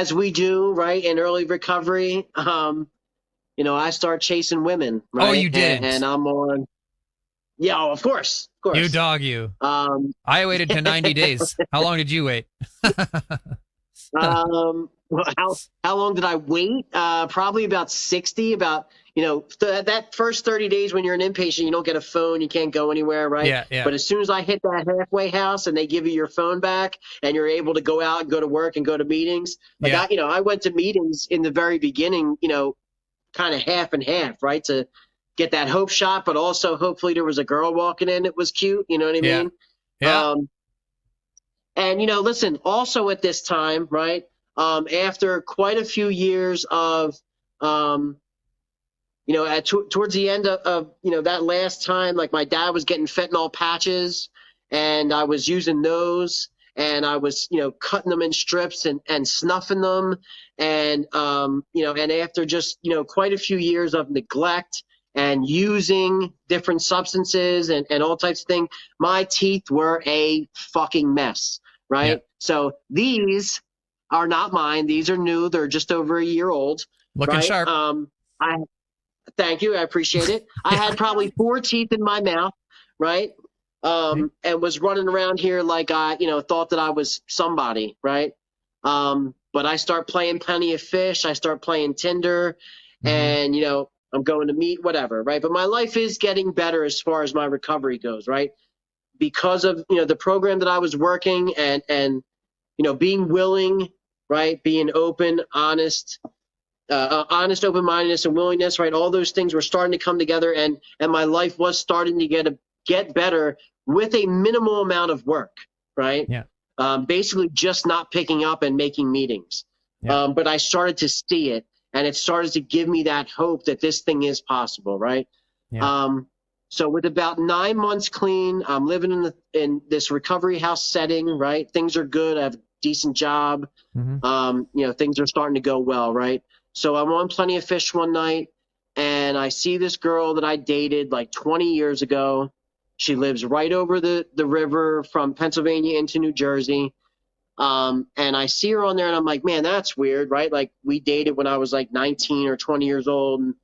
as we do, right, in early recovery, I start chasing women, Oh, right? you And didn't. I'm on, yeah, oh, of course, of You course. dog you. Um, I waited to 90 days. How long did you wait? well, how long did I wait? Probably about 60. About that first 30 days when you're an inpatient, you don't get a phone, you can't go anywhere, right? Yeah, yeah, But as soon as I hit that halfway house and they give you your phone back and you're able to go out and go to work and go to meetings, like yeah, I went to meetings in the very beginning, kind of half and half, right? To get that hope shot, but also hopefully there was a girl walking in that was cute. You know what I yeah, mean? yeah. Um, and listen, also at this time, right? After quite a few years of, um, towards the end of that last time, like my dad was getting fentanyl patches, and I was using those, and I was cutting them in strips and snuffing them, and after just quite a few years of neglect and using different substances and all types of things, my teeth were a fucking mess, Yeah. right? So these are not mine; these are new. They're just over a year old, Looking right? sharp. I Thank you. I appreciate it. I Yeah. had probably four teeth in my mouth, right? And was running around here like I, thought that I was somebody, right? But I start playing Plenty of Fish. I start playing Tinder, Mm-hmm. and I'm going to meet whatever, right? But my life is getting better as far as my recovery goes, right? Because of the program that I was working and being willing, right? Being open, honest open-mindedness and willingness, right? All those things were starting to come together, and my life was starting to get better with a minimal amount of work, right? Yeah. Basically just not picking up and making meetings. Yeah. But I started to see it, and it started to give me that hope that this thing is possible, right? Yeah. um, so with about 9 months clean, I'm living in this recovery house setting, right? Things are good. I have a decent job. Mm-hmm. Things are starting to go well, right? So I'm on Plenty of Fish one night, and I see this girl that I dated like 20 years ago. She lives right over the river from Pennsylvania into New Jersey. And I see her on there, and I'm like, man, that's weird, right? Like we dated when I was like 19 or 20 years old, and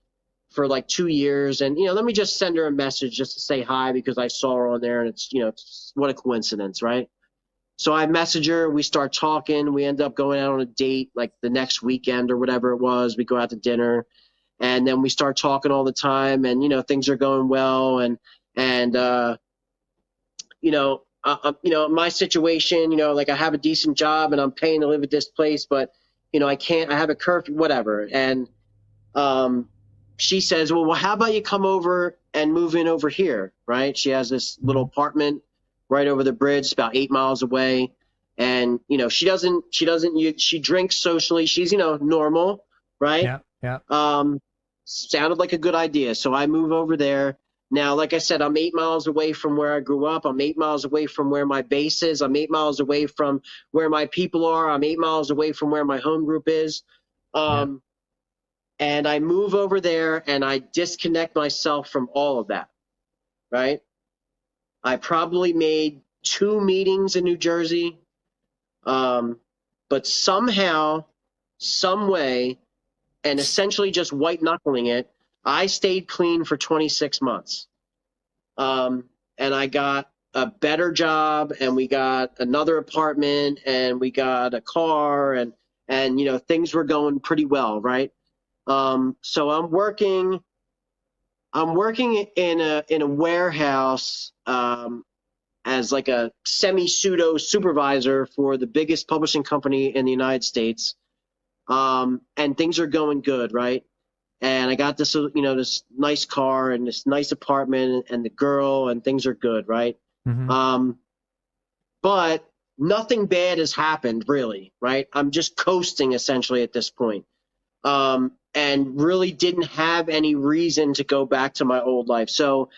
for like 2 years, and let me just send her a message just to say hi because I saw her on there, and it's what a coincidence, right? So I message her, we start talking, we end up going out on a date like the next weekend or whatever it was. We go out to dinner, and then we start talking all the time, and things are going well, and my situation, like I have a decent job and I'm paying to live at this place, but I can't. I have a curfew, whatever. And um, she says, well, how about you come over and move in over here, right? She has this little Mm-hmm. apartment right over the bridge, about 8 miles away. And she drinks socially. She's normal, right? Yeah. Yeah. Sounded like a good idea. So I move over there. Now, like I said, I'm 8 miles away from where I grew up. I'm 8 miles away from where my base is. I'm 8 miles away from where my people are. I'm 8 miles away from where my home group is. Yeah. Um, and I move over there and I disconnect myself from all of that, right? I probably made two meetings in New Jersey, um, but somehow, some way, and essentially just white knuckling it, I stayed clean for 26 months. And I got a better job, and we got another apartment, and we got a car, and things were going pretty well, right? So I'm working in a warehouse, as like a semi pseudo supervisor for the biggest publishing company in the United States. And things are going good, right? And I got this nice car and this nice apartment and the girl, and things are good, right? Mm-hmm. Um, but nothing bad has happened, really, right? I'm just coasting essentially at this point. And really didn't have any reason to go back to my old life. So